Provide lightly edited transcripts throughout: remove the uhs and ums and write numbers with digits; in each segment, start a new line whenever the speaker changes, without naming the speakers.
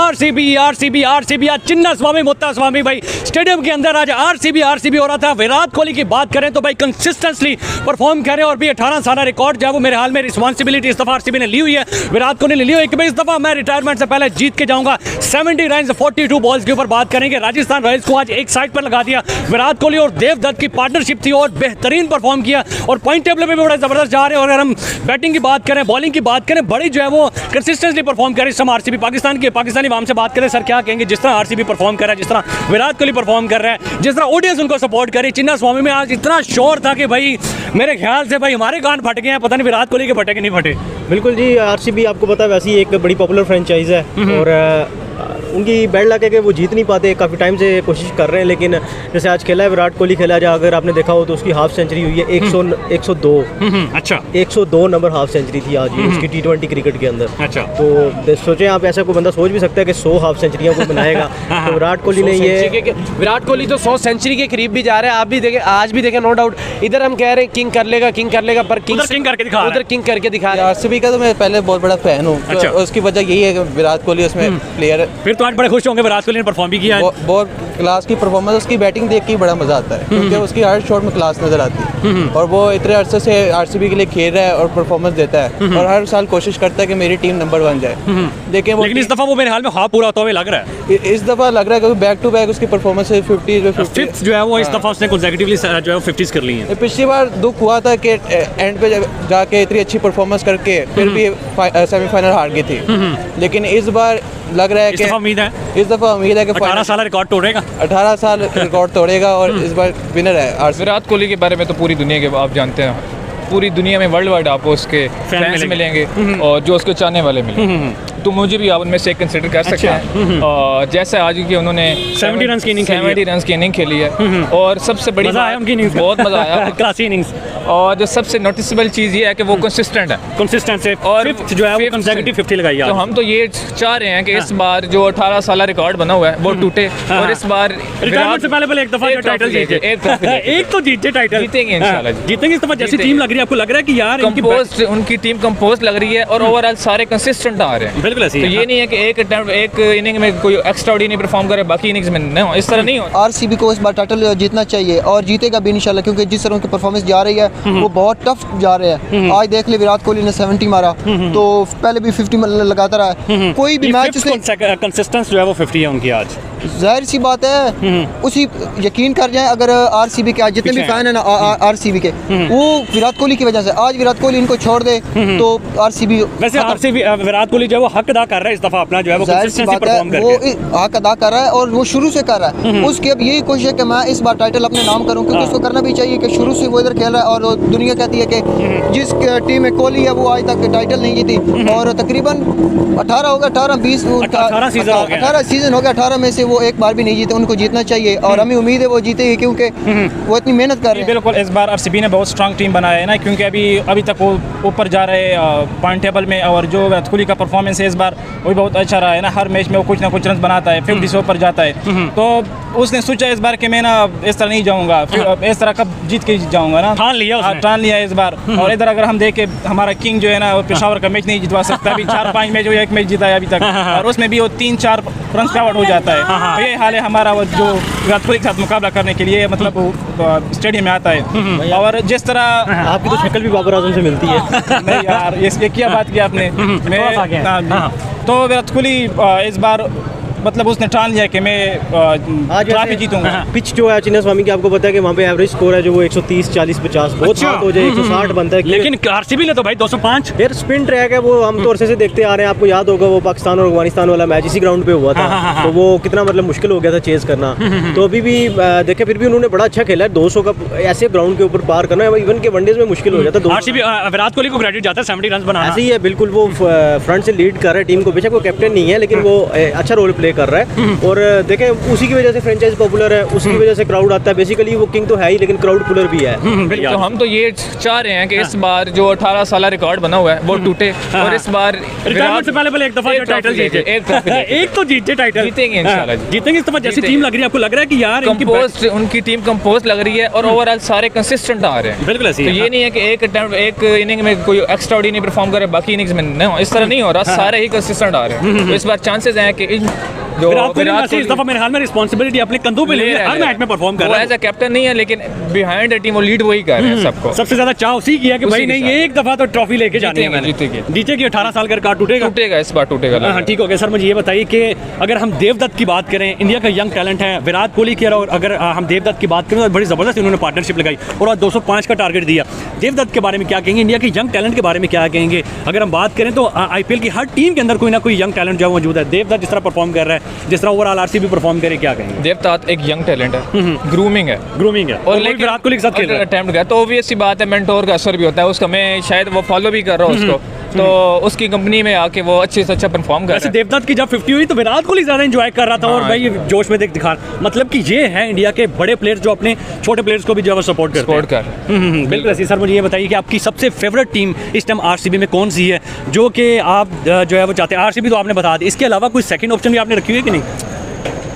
RCB RCB RCB आज चिन्ना स्वामी मुत्ता स्वामी भाई stadium के अंदर आज आरसीबी आरसीबी हो रहा था। विराट कोहली की बात करें तो भाई कंसिस्टेंटली परफॉर्म कर रहे हैं और भी 18 साल रिकॉर्ड जो है वो मेरे हाल में रिस्पॉन्सिबिलिटी इस दफा आरसीबी ने ली हुई है, विराट कोहली ने ली हुई है कि भाई इस दफा मैं रिटायरमेंट से पहले जीत के जाऊंगा। 70 रन 42 बॉल्स के ऊपर बात करेंगे। राजस्थान रॉयल्स को आज एक साइड पर लगा दिया। विराट कोहली और देवदत्त की पार्टनरशिप थी और बेहतरीन परफॉर्म किया और पॉइंट टेबल में भी बड़ा जबरदस्त जा रहे हैं। और अगर हम बैटिंग की बात करें, बॉलिंग की बात करें, बड़ी जो है वो कंसिस्टेंटली परफॉर्म कर रही है आरसीबी। पाकिस्तानी वाम से बात करें सर क्या कहेंगे जिस तरह आरसीबी परफॉर्म कर रहा है, जिस तरह विराट कोहली परफॉर्म कर रहा है, जिस तरह ऑडियंस उनको सपोर्ट कर रही है। चिन्ना स्वामी में आज इतना शोर था कि भाई मेरे ख्याल से भाई हमारे कान फट गए हैं, पता नहीं विराट कोहली के फटे कि नहीं फटे।
बिल्कुल जी, आरसीबी आपको पता है वैसे ही एक बड़ी पॉपुलर फ्रेंचाइज है और उनकी बैड लक है कि वो जीत नहीं पाते। काफ़ी टाइम से कोशिश कर रहे हैं, लेकिन जैसे आज खेला है विराट कोहली खेला जा, अगर आपने देखा हो तो उसकी हाफ सेंचुरी हुई है 102। अच्छा, 102 नंबर हाफ सेंचुरी थी आज उसकी T20 क्रिकेट के अंदर। अच्छा, तो सोचें आप, ऐसा कोई बंदा सोच भी सकता है कि 100 हाफ सेंचुरियाँ को बनाएगा। तो विराट कोहली ने ये
विराट कोहली तो 100 सेंचुरी के करीब भी जा रहे हैं। आप भी देखें, आज भी देखें, नो डाउट। इधर हम कह रहे हैं किंग कर लेगा पर किंग करके दिखा रहा है।
आरसीबी का तो मैं पहले बहुत बड़ा फैन हूँ। अच्छा। तो उसकी वजह यही है कि विराट कोहली उसमें प्लेयर है।
फिर तो आज बड़े खुश होंगे, विराट कोहली ने परफॉर्म भी किया।
बहुत क्लास की परफॉर्मेंस, उसकी बैटिंग देख के ही बड़ा मजा आता है क्योंकि उसकी हर शॉट में क्लास नजर आती है और वो इतने अरसे से आरसीबी के लिए खेल रहा है और परफॉर्मेंस देता है और हर साल कोशिश करता है कि मेरी टीम नंबर 1 जाए। लेकिन
इस दफा वो मेरे हाल में हाफ पूरा होता हुआ लग रहा है।
इस दफा लग रहा है क्योंकि बैक टू बैक उसकी परफॉर्मेंस है 50
जो है वो इस दफा उसने कंसेक्यूटिवली जो है 50s कर ली है।
पिछली बार दुख हुआ था कि एंड पे जाके इतनी अच्छी परफॉर्मेंस करके फिर भी सेमीफाइनल हार गई थी, लेकिन इस बार लग रहा है कि इस दफा उम्मीद है कि
18 साल रिकॉर्ड तोड़ेगा,
18 साल रिकॉर्ड तोड़ेगा और इस बार विनर है।
विराट कोहली के बारे में तो पूरी दुनिया के आप जानते हैं, पूरी दुनिया में वर्ल्ड वाइड आपको उसके फैंस मिलेंगे और जो उसके चाहने वाले मिलेंगे। तो मुझे भी आप उनमें से कंसिडर कर सकते हैं। और जैसे आज की उन्होंने
70 रन की इनिंग
खेली है और सबसे बड़ी बहुत मजा आया
क्लासी इनिंग्स।
और जो सबसे नोटिसेबल चीज़ ये है कि वो कंसिस्टेंट है
और जो है वो कंसेक्यूटिव 50 लगाई है।
तो हम तो ये चाह रहे हैं कि इस बार जो 18 साल रिकॉर्ड बना हुआ है वो टूटे और इस बार
रिटायरमेंट से पहले एक दफा टाइटल जीते, एक तो जीते, टाइटल
जीतेंगे इंशाल्लाह,
जीतेंगे। इस दफा जैसी टीम लग रही है, आपको लग रहा है कि यार
उनकी टीम कंपोज लग रही है और ओवरऑल सारे कंसिस्टेंट आ रहे हैं। बिल्कुल ऐसे तो ये नहीं है कि एक इनिंग में कोई एक्स्ट्राऑर्डिनरी परफॉर्म करे बाकी इनिंग्स में नहीं, इस तरह नहीं हो।
आरसीबी को इस बार टाइटल जीतना चाहिए और जीतेगा भी इंशाल्लाह, क्योंकि जिस तरह की परफॉर्मेंस जा रही है वो बहुत टफ जा रहे हैं। आज देख ले विराट कोहली ने 70 मारा तो पहले भी 50 लगाता रहा है। कोई भी मैच से
कंसिस्टेंस जो है वो 50 है उनकी आज।
जाहिर सी बात है, उसी यकीन कर जाए अगर आरसीबी के जितने भी फैन है ना आरसीबी के, वो विराट कोहली की वजह से आज विराट कोहली इनको छोड़ दे तो आरसीबी
वैसे आरसीबी विराट कोहली जो है वो हक अदा कर रहा है इस दफा अपना जो है वो कंसिस्टेंसी परफॉर्म करके
वो हक अदा कर रहा है और वो शुरू से कर रहा है। उसकी अब यही कोशिश है कि मैं इस बार टाइटल अपने नाम करूं, क्योंकि उसको करना भी चाहिए कि शुरू से वो इधर खेल रहा है और दुनिया कहती है कि जिस टीम में कोहली है वो आज तक टाइटल नहीं जीती और तकरीबन 18 हो गया, 18 सीजन हो गया, 18 में से वो एक बार भी नहीं जीते। उनको जीतना चाहिए और हमें उम्मीद है वो जीतेगी क्योंकि वो इतनी मेहनत कर रहे हैं।
बिल्कुल, इस बार आरसीबी ने बहुत स्ट्रांग टीम बनाया है ना, क्योंकि अभी तक वो ऊपर जा रहे पॉइंट टेबल में और जो विराट कोहली का परफॉर्मेंस है इस बार वो भी बहुत अच्छा रहा है ना। हर मैच में वो कुछ ना कुछ रन बनाता है, 50 से ऊपर जाता है। तो उसने सोचा इस बार कि मैं ना इस तरह नहीं जाऊंगा, इस तरह कब जीत के जाऊंगा ना, ठान लिया इस बार। और इधर अगर हम देखें हमारा किंग जो है ना, वो पेशावर का मैच नहीं जितवा सकता। अभी 4-5 मैच एक मैच जीता है अभी तक और उसमें भी वो 3-4 रन पे आउट हो जाता है। तो ये हाल है हमारा, वो जो विराट कोहली के साथ मुकाबला करने के लिए मतलब स्टेडियम में आता है। और जिस तरह
आपकी तो शक्ल भी बाबर आजम से मिलती है।
नहीं यार, ये क्या बात की आपने। तो विराट कोहली इस बार मतलब उसने ठान लिया कि मैं आज ट्रॉफी जीतूंगा।
पिच जो है चिन्ना स्वामी की, आपको पता है कि वहाँ पे एवरेज स्कोर है जो वो 130, 40, 50 बहुत बात हो जाए 160 बनता है।
लेकिन आरसीबी ने तो भाई 205
फिर स्पिन ट्रैक है, वो हम तो अरसे से देखते आ रहे हैं। आपको याद होगा वो पाकिस्तान और अफगानिस्तान वाला मैच इसी ग्राउंड पे हुआ था, तो वो कितना मतलब मुश्किल हो गया था चेज करना। तो अभी भी देखे फिर भी उन्होंने बड़ा अच्छा खेला है। 200 का ऐसे ग्राउंड के ऊपर पार करना इवन के वनडेज में मुश्किल हो जाता है।
आरसीबी विराट कोहली को क्रेडिट जाता है 70 रन बनाना।
ऐसे ही है बिल्कुल, वो फ्रंट से लीड कर रहा है टीम को। बेशक वो कैप्टन नहीं है लेकिन वो अच्छा रोल प्ले कर रहा है। और देखें उसी की वजह से फ्रेंचाइज पॉपुलर है, उसकी वजह से क्राउड आता है। बेसिकली वो किंग तो है ही, लेकिन क्राउड पुलर भी है।
तो हम तो ये चाह रहे हैं कि इस बार जो 18 साल रिकॉर्ड बना हुआ है वो टूटे, और इस बार
रिटायरमेंट से पहले एक दफा
एक
टाइटल
ट्रॉफी
जीते,
एक ट्रॉफी लेके।
एक तो जीते टाइटल,
जीतेंगे इंशाल्लाह जी।
जीतेंगे इस दफा। जैसी टीम लग रही है, आपको लग रहा है कि यार इनकी
कंपोस्ट, उनकी टीम कंपोस्ट लग रही है और ओवरऑल सारे कंसिस्टेंट आ रहे हैं।
बिल्कुल ऐसी
तो
है।
ये नहीं है कि एक अटेम्प्ट एक इनिंग में कोई एक्स्ट्रा ऑर्डिनरी परफॉर्म करे बाकी इनिंग्स में नहीं, इस तरह नहीं हो रहा, सारे ही कंसिस्टेंट आ रहे हैं। तो इस बार चांसेस हैं कि जो
विराट कोहली इस दफा मेरे हाल में रिस्पांसिबिलिटी अपने कंधों पे ले रहे हैं, हर मैच में परफॉर्म कर
वो
रहा है।
एज अ कैप्टन नहीं है, लेकिन बिहाइंड द टीम वो लीड वही कर रहे हैं सबको।
सबसे ज्यादा चाह उसी की है कि
उसी
भाई
के
नहीं
साथ।
एक दफा तो ट्रॉफी लेके जानी है मैंने। जीतेगी 18 साल का रिकॉर्ड टूटेगा।
टूटेगा इस बार, टूटेगा।
हाँ ठीक हो गया। सर मुझे ये बताइए कि अगर हम देवदत्त की बात करें, इंडिया का यंग टैलेंट है विराट कोहली की, और अगर हम देवदत्त की बात करें तो बड़ी ज़बरदस्त इन्होंने पार्टनरशिप लगाई और आज 205 का टारगेट दिया। देवदत्त के बारे में क्या कहेंगे, इंडिया के यंग टैलेंट के बारे में क्या कहेंगे? अगर हम बात करें तो IPL की हर टीम के अंदर कोई ना कोई यंग टैलेंट जो मौजूद है। देवदत्त जिस तरह परफॉर्म कर रहा है, जिस तरह ओवरऑल RCB परफॉर्म करे, क्या कहेंगे?
देवदत्त एक यंग टैलेंट है, ग्रूमिंग है
और लेकिन विराट कोहली के साथ खेल रहा है।
अटेम्प्ट किया तो ऑब्वियस सी बात है, मेंटोर का असर भी होता है उसका। मैं शायद वो फॉलो भी कर रहा हूँ उसको, तो उसकी कंपनी में आके वो अच्छे से अच्छा परफॉर्म कर रहा
वैसे
है।
देवदत्त की जब 50 हुई तो विराट कोहली ज्यादा एंजॉय कर रहा था और
हाँ,
भाई जोश में दिखा, मतलब कि ये है इंडिया के बड़े प्लेयर्स जो अपने छोटे प्लेयर्स को भी जो है सपोर्ट करते हैं। बिल्कुल ऐसी। सर मुझे ये बताइए कि आपकी सबसे फेवरेट टीम इस टाइम RCB में कौन सी है, जो कि आप जो है वो चाहते हैं? RCB तो आपने बता दी, इसके अलावा कोई सेकंड ऑप्शन भी आपने रखी हुई है कि नहीं?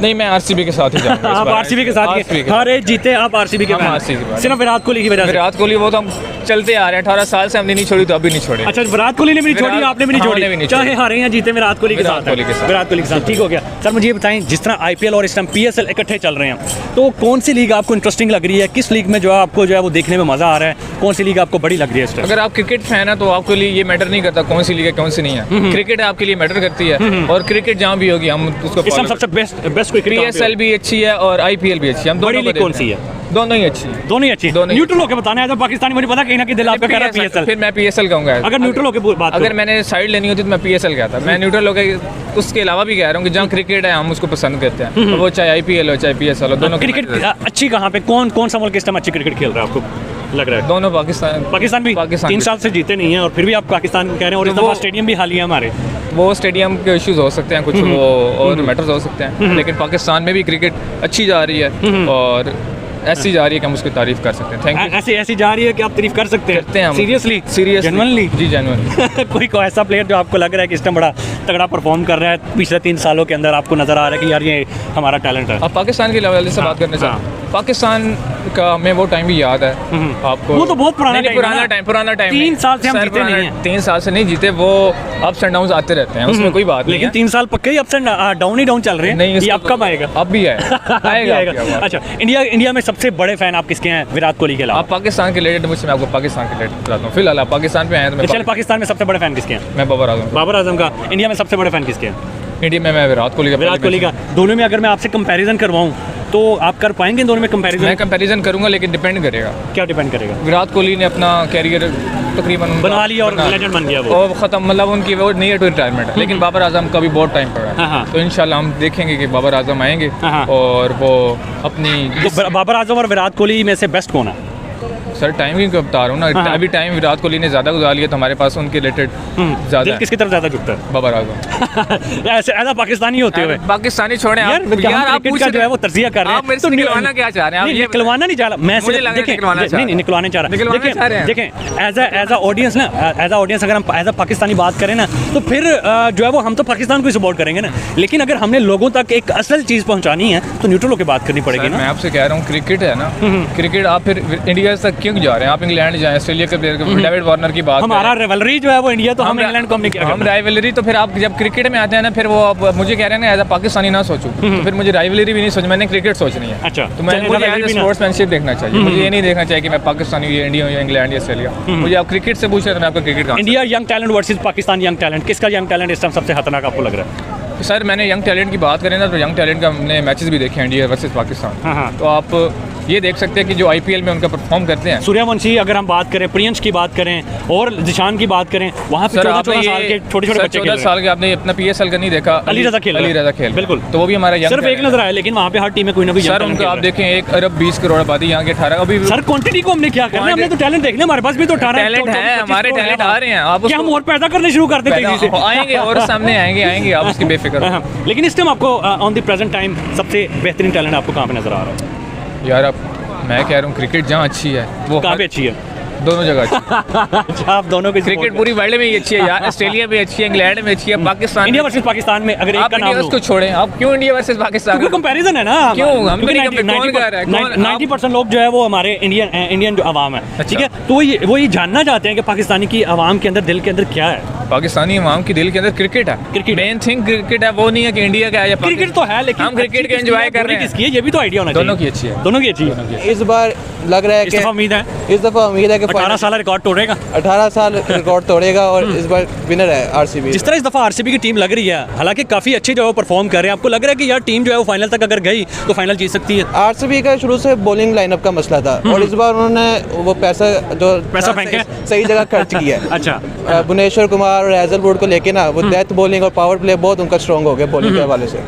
नहीं, मैं RCB के साथ ही जाऊंगा।
आप RCB के साथ हारे जीते, आप RCB के
हम
फैन।
RCB
सिर्फ विराट कोहली की वजह से?
विराट कोहली वो तो हम चलते आ रहे हैं, 18 साल से हमने नहीं छोड़ी तो अभी नहीं छोड़े।
अच्छा, विराट कोहली ने भी नहीं छोड़ी,
विराट-
आपने भी नहीं
हाँ,
छोड़ी,
हमने भी नहीं
चाहे
छोड़ी।
हारे या जीते विराट कोहली के
विराट
साथ
कोहली के साथ।
विराट कोहली के साथ। ठीक हो गया। सर मुझे ये बताएं, जिस तरह IPL और इस टाइम PSL इकट्ठे चल रहे हैं, तो कौन सी लीग आपको इंटरेस्टिंग लग रही है? किस लीग में जो है आपको जो है वो देखने में मजा आ रहा है? कौन सी लीग आपको बड़ी लग रही है इस टाइम?
अगर आप क्रिकेट फैन है तो आपके लिए ये मैटर नहीं करता कौन सी लीग है कौन सी नहीं है। क्रिकेट आपके लिए मैटर करती है, और क्रिकेट जहाँ भी होगी हम उसको
इस टाइम
follow
सबसे बेस्ट कोई क्रिकेट
PSL भी अच्छी है और IPL भी अच्छी है। हम
बड़ी
दोनों को
लीग कौन
देखते
सी
हैं।
है?
दोनों ही अच्छी है।
दोनों ही अच्छी।
दोनों ही
न्यूट्रल होकर बताना है, तो पाकिस्तानी मुझे पता कहीं ना कहीं दिल आपका कह रहा है PSL।
फिर मैं PSL कहूँगा।
अगर न्यूट्रल होकर बात
अगर
करो।
मैंने साइड लेनी होती तो मैं PSL कहता। मैं न्यूट्रल होकर उसके अलावा भी कह रहा हूँ कि जहाँ क्रिकेट है हम उसको पसंद करते हैं, वो चाहे IPL हो चाहे PSL हो, दोनों
क्रिकेट अच्छी कहाँ पे, कौन सा मुल्क इस टाइम अच्छी क्रिकेट खेल रहा है आपको लग रहा है?
दोनों पाकिस्तान
भी 3 साल से जीते नहीं है और फिर भी आप पाकिस्तान कह रहे हैं, और इस
तो
दफा
वो-
स्टेडियम भी खाली है हमारे।
वो स्टेडियम के इश्यूज हो सकते हैं कुछ, वो और मैटर्स हो सकते हैं, लेकिन पाकिस्तान में भी क्रिकेट अच्छी जा रही है और ऐसी जा रही है कि हम उसकी तारीफ कर सकते हैं। Thank you.
ऐसी जा रही है कि आप तारीफ कर सकते हैं?
करते हैं हम।
Seriously
Genuinely? जी जेन्युइनली।
कोई ऐसा प्लेयर जो आपको लग रहा है कि इस टाइम बड़ा तगड़ा परफॉर्म कर रहा है, पिछले 3 सालों के अंदर आपको नजर आ रहा है कि यार ये हमारा टैलेंट है?
आप पाकिस्तान के लेवल से बात करने चाहते हैं? पाकिस्तान का हमें वो टाइम भी याद है आपको?
वो तो बहुत पुराना
नहीं, पुराना टाइम
3 साल से हम जीते नहीं हैं।
3 साल से नहीं जीते, वो अप्स एंड डाउन्स आते रहते हैं, उसमें कोई बात नहीं
लेकिन
है।
3 साल पक्के ही अप्स एंड डाउन ही डाउन चल रहे हैं।
नहीं,
ये अब कब आएगा?
अब भी आएगा।
अच्छा, इंडिया में सबसे बड़े फैन आप किसके हैं विराट कोहली के अलावा?
आप पाकिस्तान के रिलेटेड मुझसे मैं आपको पाकिस्तान के रिलेटेड बताता हूँ। फिलहाल आप पाकिस्तान पे आए हैं तो
चल, पाकिस्तान में सबसे बड़े फैन किसके हैं?
मैं बाबर आजम।
बाबर आजम का। इंडिया में सबसे बड़े फैन किसके हैं?
इंडिया में मैं विराट कोहली का।
दोनों में अगर मैं आपसे कंपैरिजन करवाऊं तो आप कर पाएंगे दोनों में कंपैरिजन?
मैं कंपैरिजन करूंगा, लेकिन डिपेंड करेगा।
क्या डिपेंड करेगा?
विराट कोहली ने अपना कैरियर तकरीबन
बना लिया और लेजेंड बन गया वो।
और खत्म, मतलब उनकी वो नियर टू रिटायरमेंट है। लेकिन बाबर आजम का भी बहुत टाइम पड़ा
हाँ, हाँ।
है, तो इंशाल्लाह हम देखेंगे कि बाबर आजम आएंगे
हाँ, हाँ।
और वो अपनी
तो बाबर आजम और विराट कोहली में से बेस्ट कौन है?
सर टाइम की बता रहा हूँ ना,
हाँ।
अभी टाइम विराट कोहली ने ज़्यादा गुजार लिया, तो हमारे पास उनके रिलेटेड ज़्यादा
दिल
है।
किसकी तरफ ज्यादा झुकता है?
बाबर आजम।
ऐसे एज पाकिस्तानी होते हुए
पाकिस्तानी छोड़े
यार, आप क्रिकेट का जो है वो तर्जिया कर रहे हैं।
आप मेरे से निकलवाना क्या चाह रहे हैं? आप
नहीं,
ये
निकलवाना नहीं चाह रहा मैं,
मुझे
सिर्फ
लग रहा है
देखें,
निकलवाना चाह रहे
नहीं निकलवाने चाह रहा।
निकलवाना चाह रहे हैं।
देखें एज अ ऑडियंस ना, एज अ ऑडियंस अगर हम एज अ पाकिस्तानी बात करें ना, तो फिर जो है वो हम तो पाकिस्तान को ही सपोर्ट करेंगे ना, लेकिन अगर हमने लोगों तक एक असल चीज़ पहुंचानी है तो न्यूट्रल होकर बात करनी पड़ेगी
सर, मैं
ना।
आपसे कह रहा हूँ क्रिकेट है ना, क्रिकेट आप फिर इंडिया तक क्यों जा रहे हैं? आप इंग्लैंड जाएं, ऑस्ट्रेलिया के प्लेयर डेविड वार्नर की बात
हमारा रिवलरी जो है वो इंडिया, तो हम इंग्लैंड को हमने क्या
हम राइवलरी, तो फिर आप जब क्रिकेट में आते हैं ना, फिर वो आप मुझे कह रहे हैं ना एज अ पाकिस्तानी ना सोचूं, तो फिर मुझे राइवलरी भी नहीं सोच, मैंने क्रिकेट सोचनी है।
अच्छा,
तो मैं मुझे एज स्पोर्ट्समैनशिप देखना चाहिए, मुझे ये नहीं देखना चाहिए कि मैं पाकिस्तानी हूँ या इंडिया हूँ या इंग्लैंड या ऑस्ट्रेलिया। मुझे आप क्रिकेट से पूछ रहे हैं तो मैं आपको क्रिकेट का
India young talent versus Pakistan young talent, किसका यंग टैलेंट इस टाइम सबसे खतरनाक आपको लग रहा है?
सर मैंने यंग टैलेंट की बात करें ना, तो यंग टैलेंट का हमने मैचेस भी देखे हैं इंडिया वर्सेस पाकिस्तान।
हाँ, हाँ।
तो आप ये देख सकते हैं कि जो IPL में उनका परफॉर्म करते हैं।
सूर्यवंशी अगर हम बात करें, प्रियंश की बात करें और जिशान की बात करें, वहाँ पे 14 साल के छोटे-छोटे बच्चे खेल रहे हैं।
14 साल के आपने अपना PSL का नहीं देखा,
अली रज़ा खेल,
बिल्कुल, तो वो भी हमारा
सिर्फ एक नजर आया, लेकिन वहाँ पे हर टीम में कोई ना कोई
सर उनका आप देखें 1 अरब 20 करोड़ आबादी, यहाँ के 18 अभी
सर क्वांटिटी को हमने क्या करना है, हमने तो टैलेंट देखना, हमारे पास भी तो 18
टैलेंट है, हमारे टैलेंट आ रहे हैं, आप
क्या हम और पैदा करने शुरू कर देते तेजी से?
आएंगे और सामने आएंगे आप उसकी बेफिक्र।
लेकिन इस टाइम आपको ऑन द प्रेजेंट टाइम सबसे बेहतरीन टैलेंट आपको कहाँ पे नजर आ रहा है?
यार अब मैं कह रहा हूँ क्रिकेट जहाँ अच्छी है वो
कहाँ पे अच्छी है?
दोनों जगह अच्छी।
अच्छा, आप दोनों की
क्रिकेट पूरी वर्ल्ड में ही अच्छी है यार, ऑस्ट्रेलिया में अच्छी है, इंग्लैंड में अच्छी है, पाकिस्तान,
इंडिया वर्सेस पाकिस्तान में अगर एक
आप
का नाम
इंडिया
लो,
को छोड़ें, आप क्यों इंडिया वर्सेस पाकिस्तान?
क्योंकि कंपैरिजन है ना,
क्यों हम भी नहीं, कौन कह रहा है?
90% लोग जो है वो हमारे इंडियन जो आवाम है, ठीक है, तो वो ये जानना चाहते हैं कि पाकिस्तानी की आवाम के अंदर, दिल के अंदर क्या है?
पाकिस्तानी अवाम की दिल के अंदर क्रिकेट है,
क्रिकेट
मेन थिंग क्रिकेट है, वो नहीं है कि इंडिया का है या
क्रिकेट तो है, लेकिन
हम क्रिकेट के एंजॉय कर रहे हैं,
किसकी है ये भी तो आइडिया होना चाहिए।
दोनों की अच्छी है,
दोनों की अच्छी है।
इस बार लग रहा है
इस
कि
दफा उम्मीद है
कि
18 साल रिकॉर्ड तोड़ेगा,
18 साल रिकॉर्ड तोड़ेगा और इस बार विनर है RCB।
जिस तरह इस दफा RCB की टीम लग रही है, हालांकि काफी अच्छे जो है वो परफॉर्म कर रहे हैं, आपको लग रहा है कि यार टीम जो है वो फाइनल तक अगर गई तो फाइनल जीत सकती है?
RCB का शुरू से बॉलिंग लाइनअप का मसला था और इस बार उन्होंने वो पैसा
फेंका
सही जगह खर्च किया है।
अच्छा,
भुवनेश्वर कुमार और हैजलवुड को लेके ना वो डेथ बॉलिंग और पावर प्ले बहुत उनका स्ट्रॉन्ग हो गया बॉलिंग के हवाले से,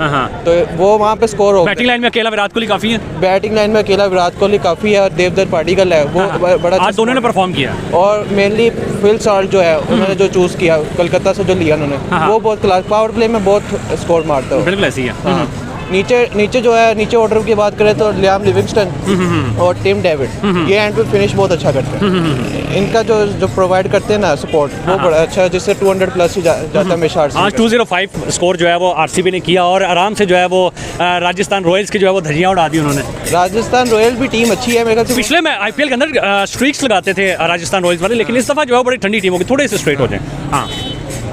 तो वो वहाँ पे स्कोर हो गया।
बैटिंग लाइन में अकेला विराट कोहली काफी है,
बैटिंग लाइन में अकेला विराट कोहली काफी है और देवदत्त पाटिकल है, वो बड़ा
आज दोनों ने परफॉर्म किया।
और मेनली फिल सॉल्ट जो है उन्होंने जो चूज किया कलकत्ता से जो लिया उन्होंने, वो बहुत क्लास, पावर प्ले में बहुत स्कोर मारता है।
बिल्कुल ऐसी है।
नीचे जो है, नीचे ऑर्डर की बात करें तो लियाम लिविंगस्टन और टिम डेविड, ये एंड पे फिनिश बहुत अच्छा करते हैं। इनका जो प्रोवाइड करते हैं ना सपोर्ट, वो बड़ा अच्छा है, जिससे 200 प्लस ही जाता है हमेशा।
आज 205 स्कोर जो है वो RCB ने किया और आराम से जो है वो राजस्थान रॉयल्स की जो है वो धज्जियां उड़ा दी उन्होंने।
राजस्थान रॉयल भी टीम अच्छी है मेरे ख्याल से।
पिछले में IPL के अंदर स्ट्रीक्स लगाते थे राजस्थान रॉयल्स वाले, लेकिन इस दफा जो है बड़ी ठंडी टीम होगी, थोड़े से स्ट्रेट हो जाए। हाँ,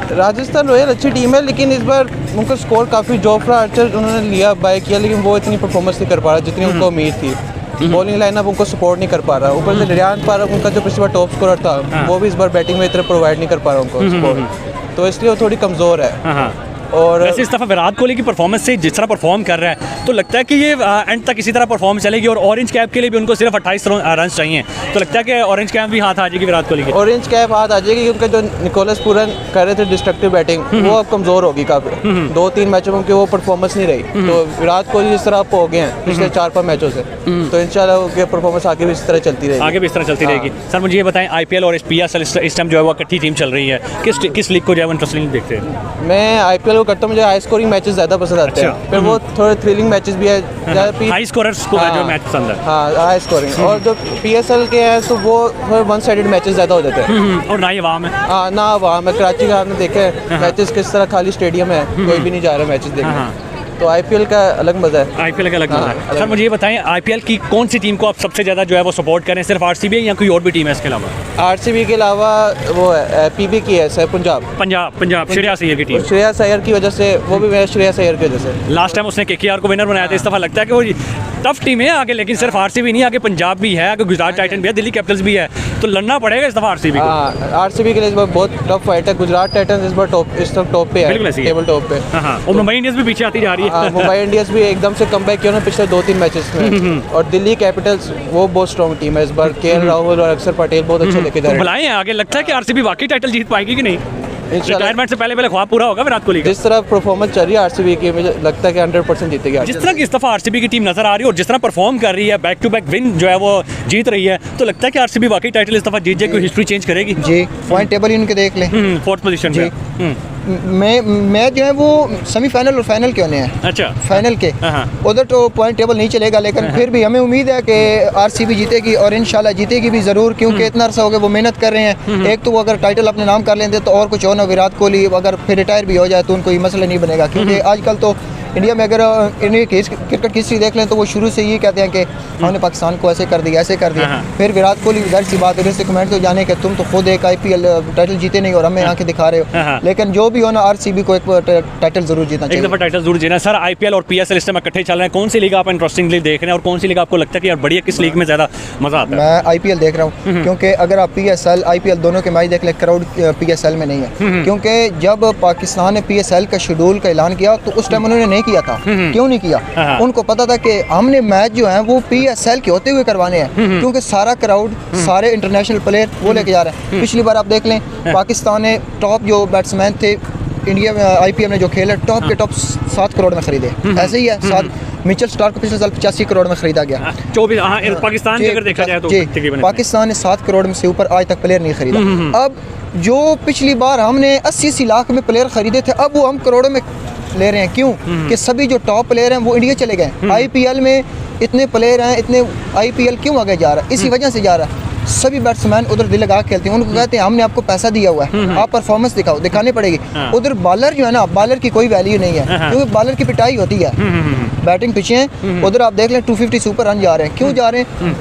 राजस्थान रॉयल अच्छी टीम है, लेकिन इस बार उनका स्कोर काफ़ी, जोफ्रा आर्चर उन्होंने लिया बाय किया, लेकिन वो इतनी परफॉर्मेंस नहीं कर पा रहा जितनी उनको उम्मीद थी। बॉलिंग लाइनअप उनको सपोर्ट नहीं कर पा रहा, ऊपर से रियान पारक उनका जो पिछली बार टॉप स्कोरर था, वो भी इस बार बैटिंग में इतना प्रोवाइड नहीं कर पा रहा उनको सपोर्ट, तो इसलिए वो थोड़ी कमज़ोर है। और
वैसे इस दफा विराट कोहली की परफॉर्मेंस से जिस तरह परफॉर्म कर रहा है, तो लगता है कि ये एंड तक इसी तरह परफॉर्म चलेगी और ऑरेंज कैप के लिए भी उनको सिर्फ 28 रन चाहिए, तो लगता है कि ऑरेंज कैप भी हाथ आ जाएगी विराट कोहली की?
ऑरेंज कैप हाथ आ जाएगी, उनका जो निकोलस पूरन कर रहे थे डिस्ट्रक्टिव बैटिंग, वो अब कमज़ोर होगी काफ़ी, 2-3 मैचों में वो परफॉर्मेंस नहीं रही, तो विराट कोहली इस तरह हो गए हैं पिछले 4-5 मैचों से, तो इंशाल्लाह उनकी परफॉर्मेंस आगे भी इस तरह चलती रहेगी।
आगे भी इस तरह चलती रहेगी। सर मुझे ये बताएं, IPL और PSL इस टाइम जो है वो इकट्ठी टीम चल रही है, किस लीग को जो है वो इंटरेस्टिंग देखते हैं?
मैं IPL को करता हूँ, मुझे हाई स्कोरिंग मैचेस ज़्यादा पसंद आते हैं, फिर वो थोड़े थ्रिलिंग मैचेस भी है,
हाई स्कोरर्स को जो मैच पसंद है।
हाँ, हाई स्कोरिंग, और जो PSL के हैं तो वो वन साइडेड मैचेस ज़्यादा हो जाते हैं,
और ना ही आवाम है।
हाँ, ना वहाँ मैं कराची का आपने देखे मैचेस किस तरह, खाली स्टेडियम है, कोई भी नहीं जा रहा मैचेस देखने, तो IPL का अलग मज़ा है।
IPL का अलग मज़ा है। सर मुझे ये बताएं, IPL की कौन सी टीम को आप सबसे ज़्यादा जो है वो सपोर्ट करें, सिर्फ RCB या कोई और भी टीम है इसके अलावा?
RCB के अलावा वो है PB की है पंजाब
श्रेयस अय्यर की टीम।
श्रेयस अय्यर की वजह से, वो भी मेरा श्रेयस अय्यर की वजह से।
लास्ट टाइम उसने KKR को विनर बनाया था, इस दफा लगता है कि वो टफ टीम है आगे, लेकिन सिर्फ RCB नहीं, आगे पंजाब भी है, आगे गुजरात टाइटन भी है, दिल्ली कैपिटल्स भी है, तो लड़ना पड़ेगा इस दफा RCB को।
हाँ, RCB के लिए इस बार बहुत टफ फाइट है। गुजरात टाइटंस इस बार टॉप पे है, टेबल टॉप पे।
और मुंबई इंडियंस भी पीछे आती जा रही है।
मुंबई इंडियंस भी एकदम से कमबैक किया ना पिछले 2-3 मैचेस में, और दिल्ली कैपिटल्स वो बहुत स्ट्रॉन्ग टीम है इस बार, KL राहुल और अक्षर पटेल बहुत अच्छे लेके जा रहे हैं।
बुलाए हैं आगे, लगता है कि RCB वाकई टाइटल जीत पाएगी कि नहीं? रिटायरमेंट से पहले ख्वाब पूरा होगा विराट कोहली का?
जिस तरह परफॉर्मेंस चल रही है RCB की, मुझे लगता है कि 100% जीतेगी।
जिस तरह की इस दफा RCB की टीम नजर आ रही है और जिस तरह परफॉर्म कर रही है, बैक टू बैक विन जो है वो जीत रही है, तो लगता है कि RCB वाकई टाइटल इस दफा जीत जाए, कोई हिस्ट्री चेंज करेगी?
जी, पॉइंट टेबल ही उनके देख लें,
4th पोजीशन पे।
मैं जो है वो सेमीफाइनल और फाइनल के होने हैं।
अच्छा,
फाइनल के उधर तो पॉइंट टेबल नहीं चलेगा, लेकिन फिर भी हमें उम्मीद है कि RCB जीतेगी और इंशाल्लाह जीतेगी भी ज़रूर, क्योंकि इतना अर्सा हो गया वो मेहनत कर रहे हैं। एक तो वो अगर टाइटल अपने नाम कर लेते तो और कुछ और ना, विराट कोहली अगर फिर रिटायर भी हो जाए तो उनको ये मसला नहीं बनेगा, क्योंकि आजकल तो इंडिया में अगर इंडिया की क्रिकेट की हिस्ट्री देख लें तो वो शुरू से ये कहते हैं कि हमने पाकिस्तान को ऐसे कर दिया, ऐसे कर दिया। फिर विराट कोहली जाहिर सी बात है, कमेंट तो जाने कि तुम तो खुद एक IPL टाइटल जीते नहीं और हमें यहाँ के दिखा रहे हो, लेकिन जो भी हो ना, RCB को एक टाइटल जरूर जीतना चाहिए,
एक दफा टाइटल जरूर जीतना। सर IPL और PSL इस टाइम इकट्ठे चल रहे हैं, कौन सी लीग आप इंटरेस्टिंगली देख रहे हैं और कौन सी लीग आपको लगता है कि यार बढ़िया, किस लीग में ज़्यादा मज़ा आता है?
मैं IPL देख रहा हूँ, क्योंकि अगर आप PSL IPL दोनों के मैच देख लें, क्राउड PSL में नहीं है, क्योंकि जब पाकिस्तान ने PSL का शेड्यूल का ऐलान किया तो उस टाइम उन्होंने नहीं किया था। क्यों नहीं
हाँ।
किया? उनको पता था कि हमने मैच जो है वो PSL के होते हुए करवाने हैं, क्योंकि सारा क्राउड, सारे इंटरनेशनल प्लेयर वो लेके जा रहे हैं। पिछली बार आप देख लें, पाकिस्तान ने टॉप जो बैट्समैन थे इंडिया में IPL में जो खेले, टॉप के टॉप 7 करोड़ में खरीदे। ऐसे ही है, 7 मिचेल स्टार्क को पिछले साल 85 करोड़ में खरीदा गया।
24, हाँ, पाकिस्तान की अगर देखा जाए तो
जी,
तकरीबन
पाकिस्तान ने 7 करोड़ में से ऊपर आज तक प्लेयर नहीं खरीदा। अब जो पिछली बार हमने 80 लाख में प्लेयर खरीदे थे, अब वो हम करोड़ों में ले रहे हैं। क्यों? कि सभी जो टॉप प्लेयर हैं वो इंडिया चले गए। IPL में इतने प्लेयर हैं, इतने IPL क्यों आगे जा रहा है? इसी वजह से जा रहा है। सभी बैट्समैन उधर दिल लगा खेलते हैं, उनको कहते हैं हमने आपको पैसा दिया हुआ है, आप परफॉर्मेंस दिखाओ, दिखानी पड़ेगी। उधर बॉलर जो है ना, बॉलर की कोई वैल्यू नहीं है, क्योंकि बॉलर की पिटाई होती है, बैटिंग पीछे है। उधर आप देख लें 250 से ऊपर रन जा रहे हैं, क्यों जा रहे हैं?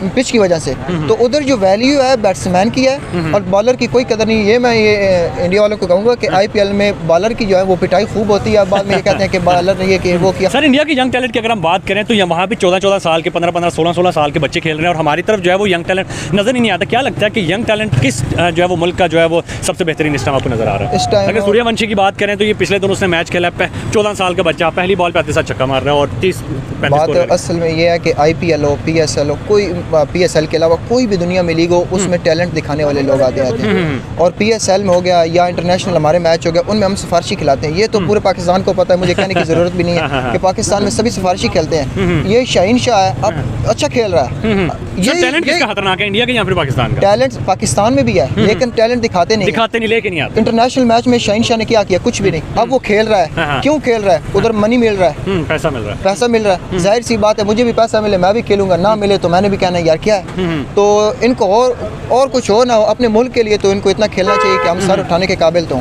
पिच की वजह से। तो उधर जो वैल्यू है बैट्समैन की है और बॉलर की कोई कदर नहीं। ये मैं ये इंडिया वालों को कहूँगा कि IPL में बॉलर की जो है वो पिटाई खूब होती है। बाद में ये कहते हैं कि बॉलर ने ये कि वो किया।
सर, इंडिया की यंग टैलेंट की अगर हम बात करें तो वहाँ भी 14-14 साल के, 15-15, 16-16 साल के बच्चे खेल रहे हैं और हमारी तरफ जो है वो यंग टैलेंट नजर ही नहीं आता। क्या लगता है कि यंग टैलेंट किस जो है वो मुल्क का जो है वो सबसे बेहतरीन इस टाइम आपको नजर आ रहा है?
इस टाइम
अगर सूर्यवंशी की बात करें तो ये पिछले दिनों उसने मैच खेला, 14 साल का बच्चा पहली बॉल पे आते साथ छक्का मार रहा है और 30-35
बात असल में ये है कि IPL हो, PSL हो, कोई PSL के अलावा कोई भी दुनिया में लीग हो, उसमें टैलेंट दिखाने वाले लोग आते हैं। और PSL में हो गया या इंटरनेशनल हमारे मैच हो गया, उनमें हम सिफारिशी खिलाते हैं। ये तो पूरे पाकिस्तान को पता है, मुझे कहने की ज़रूरत भी नहीं है कि पाकिस्तान में सभी सिफारिशी खेलते हैं। ये शाहीन शाह है, अब अच्छा खेल रहा है।
ये टैलेंट किसका खतरनाक है, इंडिया के या फिर पाकिस्तान का?
टैलेंट पाकिस्तान में भी है, लेकिन टैलेंट दिखाते नहीं,
लेके नहीं आते।
इंटरनेशनल मैच में शाहीन शाह ने क्या किया? कुछ भी नहीं। अब वो खेल रहा है, क्यों खेल रहा है? उधर मनी मिल रहा है,
पैसा मिल रहा है,
पैसा मिल रहा है। जाहिर सी बात है, मुझे भी पैसा मिले मैं भी खेलूंगा, ना मिले तो मैंने भी कहना यार क्या है। तो इनको और कुछ हो ना हो, अपने मुल्क के लिए तो इनको इतना खेलना चाहिए कि हम सर उठाने के काबिल तो हों।